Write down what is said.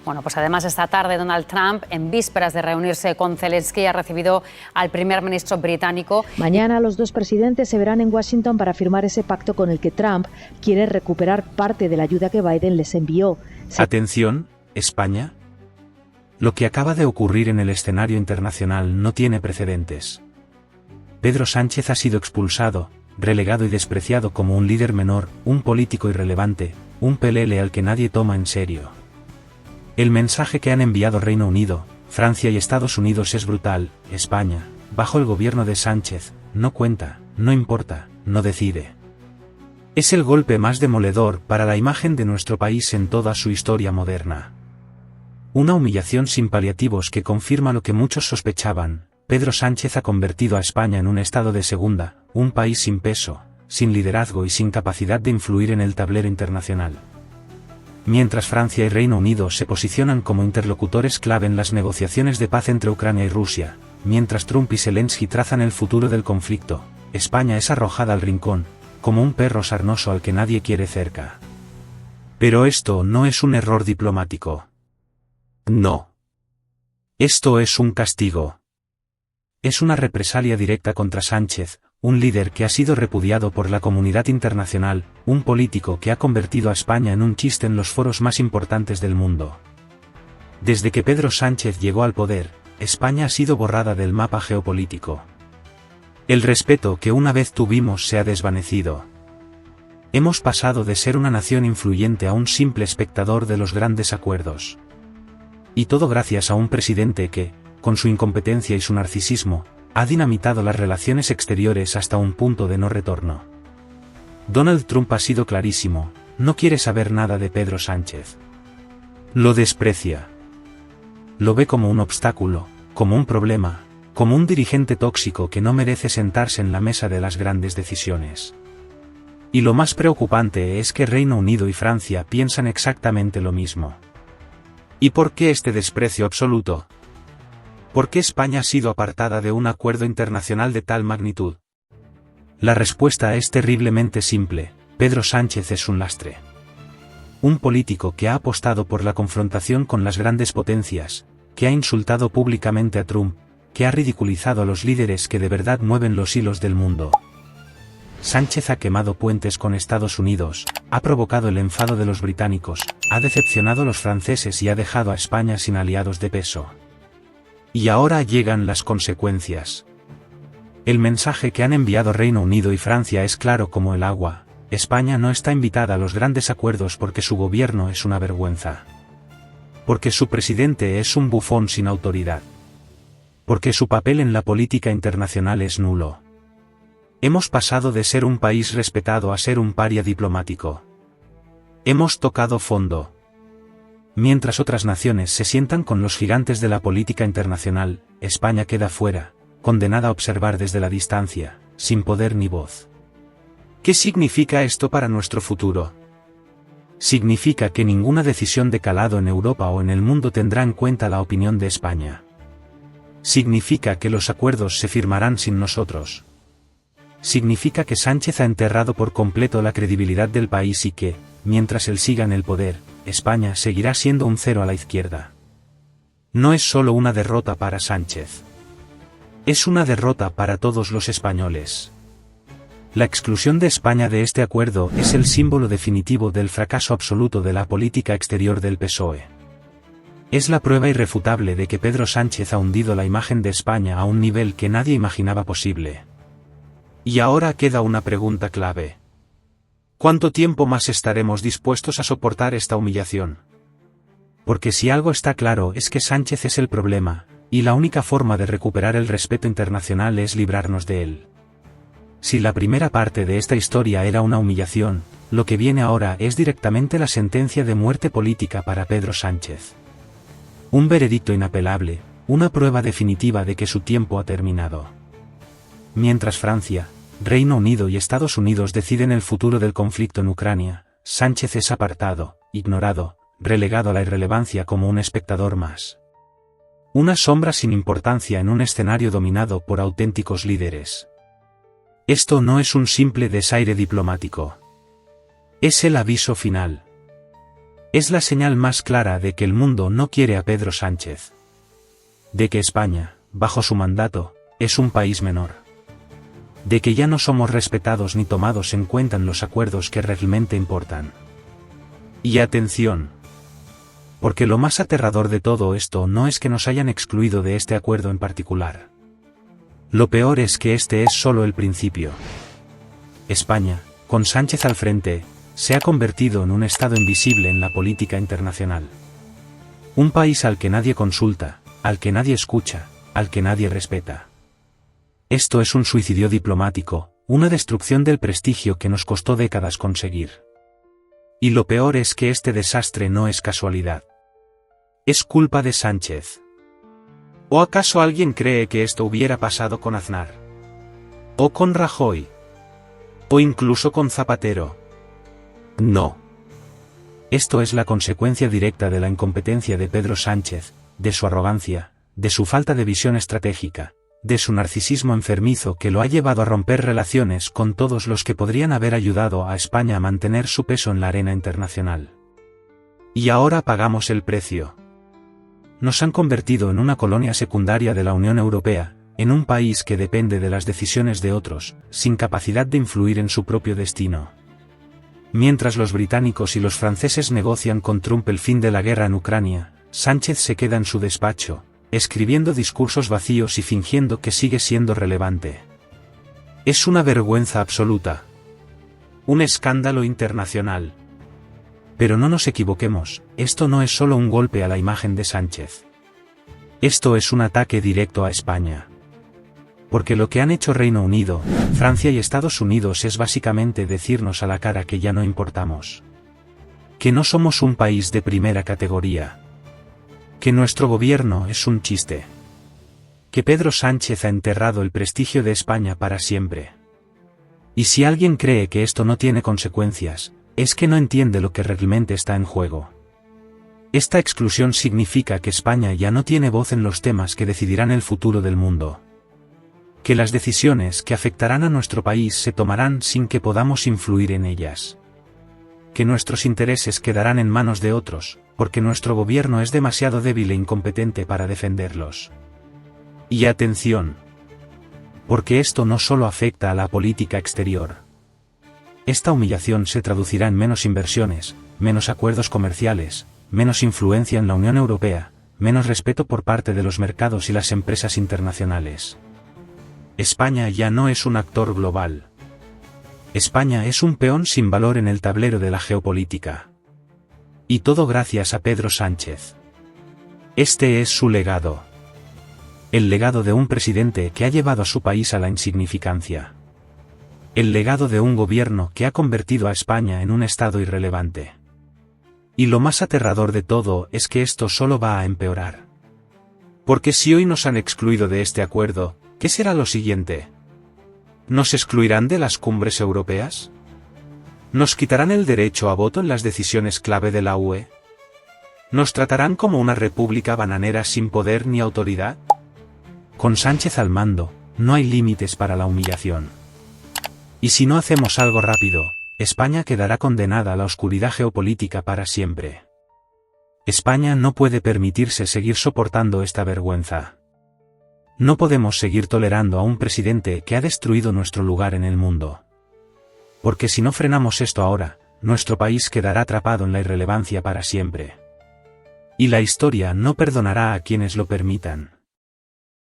Bueno, pues además esta tarde Donald Trump, en vísperas de reunirse con Zelensky, ha recibido al primer ministro británico. Mañana los dos presidentes se verán en Washington para firmar ese pacto con el que Trump quiere recuperar parte de la ayuda que Biden les envió. Atención, España. Lo que acaba de ocurrir en el escenario internacional no tiene precedentes. Pedro Sánchez ha sido expulsado, relegado y despreciado como un líder menor, un político irrelevante, un pelele al que nadie toma en serio. El mensaje que han enviado Reino Unido, Francia y Estados Unidos es brutal. España, bajo el gobierno de Sánchez, no cuenta, no importa, no decide. Es el golpe más demoledor para la imagen de nuestro país en toda su historia moderna. Una humillación sin paliativos que confirma lo que muchos sospechaban. Pedro Sánchez ha convertido a España en un estado de segunda, un país sin peso, sin liderazgo y sin capacidad de influir en el tablero internacional. Mientras Francia y Reino Unido se posicionan como interlocutores clave en las negociaciones de paz entre Ucrania y Rusia, mientras Trump y Zelensky trazan el futuro del conflicto, España es arrojada al rincón, como un perro sarnoso al que nadie quiere cerca. Pero esto no es un error diplomático. No. Esto es un castigo. Es una represalia directa contra Sánchez, un líder que ha sido repudiado por la comunidad internacional, un político que ha convertido a España en un chiste en los foros más importantes del mundo. Desde que Pedro Sánchez llegó al poder, España ha sido borrada del mapa geopolítico. El respeto que una vez tuvimos se ha desvanecido. Hemos pasado de ser una nación influyente a un simple espectador de los grandes acuerdos. Y todo gracias a un presidente que, con su incompetencia y su narcisismo, ha dinamitado las relaciones exteriores hasta un punto de no retorno. Donald Trump ha sido clarísimo, no quiere saber nada de Pedro Sánchez. Lo desprecia. Lo ve como un obstáculo, como un problema, como un dirigente tóxico que no merece sentarse en la mesa de las grandes decisiones. Y lo más preocupante es que Reino Unido y Francia piensan exactamente lo mismo. ¿Y por qué este desprecio absoluto? ¿Por qué España ha sido apartada de un acuerdo internacional de tal magnitud? La respuesta es terriblemente simple: Pedro Sánchez es un lastre. Un político que ha apostado por la confrontación con las grandes potencias, que ha insultado públicamente a Trump, que ha ridiculizado a los líderes que de verdad mueven los hilos del mundo. Sánchez ha quemado puentes con Estados Unidos, ha provocado el enfado de los británicos, ha decepcionado a los franceses y ha dejado a España sin aliados de peso. Y ahora llegan las consecuencias. El mensaje que han enviado Reino Unido y Francia es claro como el agua: España no está invitada a los grandes acuerdos porque su gobierno es una vergüenza. Porque su presidente es un bufón sin autoridad. Porque su papel en la política internacional es nulo. Hemos pasado de ser un país respetado a ser un paria diplomático. Hemos tocado fondo. Mientras otras naciones se sientan con los gigantes de la política internacional, España queda fuera, condenada a observar desde la distancia, sin poder ni voz. ¿Qué significa esto para nuestro futuro? Significa que ninguna decisión de calado en Europa o en el mundo tendrá en cuenta la opinión de España. Significa que los acuerdos se firmarán sin nosotros. Significa que Sánchez ha enterrado por completo la credibilidad del país y que, mientras él siga en el poder, España seguirá siendo un cero a la izquierda. No es solo una derrota para Sánchez. Es una derrota para todos los españoles. La exclusión de España de este acuerdo es el símbolo definitivo del fracaso absoluto de la política exterior del PSOE. Es la prueba irrefutable de que Pedro Sánchez ha hundido la imagen de España a un nivel que nadie imaginaba posible. Y ahora queda una pregunta clave. ¿Cuánto tiempo más estaremos dispuestos a soportar esta humillación? Porque si algo está claro es que Sánchez es el problema, y la única forma de recuperar el respeto internacional es librarnos de él. Si la primera parte de esta historia era una humillación, lo que viene ahora es directamente la sentencia de muerte política para Pedro Sánchez. Un veredicto inapelable, una prueba definitiva de que su tiempo ha terminado. Mientras Francia, Reino Unido y Estados Unidos deciden el futuro del conflicto en Ucrania, Sánchez es apartado, ignorado, relegado a la irrelevancia como un espectador más. Una sombra sin importancia en un escenario dominado por auténticos líderes. Esto no es un simple desaire diplomático. Es el aviso final. Es la señal más clara de que el mundo no quiere a Pedro Sánchez. De que España, bajo su mandato, es un país menor. De que ya no somos respetados ni tomados en cuenta en los acuerdos que realmente importan. Y atención. Porque lo más aterrador de todo esto no es que nos hayan excluido de este acuerdo en particular. Lo peor es que este es solo el principio. España, con Sánchez al frente, se ha convertido en un estado invisible en la política internacional. Un país al que nadie consulta, al que nadie escucha, al que nadie respeta. Esto es un suicidio diplomático, una destrucción del prestigio que nos costó décadas conseguir. Y lo peor es que este desastre no es casualidad. Es culpa de Sánchez. ¿O acaso alguien cree que esto hubiera pasado con Aznar? ¿O con Rajoy? ¿O incluso con Zapatero? No. Esto es la consecuencia directa de la incompetencia de Pedro Sánchez, de su arrogancia, de su falta de visión estratégica, de su narcisismo enfermizo que lo ha llevado a romper relaciones con todos los que podrían haber ayudado a España a mantener su peso en la arena internacional. Y ahora pagamos el precio. Nos han convertido en una colonia secundaria de la Unión Europea, en un país que depende de las decisiones de otros, sin capacidad de influir en su propio destino. Mientras los británicos y los franceses negocian con Trump el fin de la guerra en Ucrania, Sánchez se queda en su despacho, escribiendo discursos vacíos y fingiendo que sigue siendo relevante. Es una vergüenza absoluta. Un escándalo internacional. Pero no nos equivoquemos, esto no es solo un golpe a la imagen de Sánchez. Esto es un ataque directo a España. Porque lo que han hecho Reino Unido, Francia y Estados Unidos es básicamente decirnos a la cara que ya no importamos. Que no somos un país de primera categoría. Que nuestro gobierno es un chiste. Que Pedro Sánchez ha enterrado el prestigio de España para siempre. Y si alguien cree que esto no tiene consecuencias, es que no entiende lo que realmente está en juego. Esta exclusión significa que España ya no tiene voz en los temas que decidirán el futuro del mundo. Que las decisiones que afectarán a nuestro país se tomarán sin que podamos influir en ellas. Que nuestros intereses quedarán en manos de otros, porque nuestro gobierno es demasiado débil e incompetente para defenderlos. Y atención. Porque esto no solo afecta a la política exterior. Esta humillación se traducirá en menos inversiones, menos acuerdos comerciales, menos influencia en la Unión Europea, menos respeto por parte de los mercados y las empresas internacionales. España ya no es un actor global. España es un peón sin valor en el tablero de la geopolítica. Y todo gracias a Pedro Sánchez. Este es su legado. El legado de un presidente que ha llevado a su país a la insignificancia. El legado de un gobierno que ha convertido a España en un estado irrelevante. Y lo más aterrador de todo es que esto solo va a empeorar. Porque si hoy nos han excluido de este acuerdo, ¿qué será lo siguiente? ¿Nos excluirán de las cumbres europeas? ¿Nos quitarán el derecho a voto en las decisiones clave de la UE? ¿Nos tratarán como una república bananera sin poder ni autoridad? Con Sánchez al mando, no hay límites para la humillación. Y si no hacemos algo rápido, España quedará condenada a la oscuridad geopolítica para siempre. España no puede permitirse seguir soportando esta vergüenza. No podemos seguir tolerando a un presidente que ha destruido nuestro lugar en el mundo. Porque si no frenamos esto ahora, nuestro país quedará atrapado en la irrelevancia para siempre. Y la historia no perdonará a quienes lo permitan.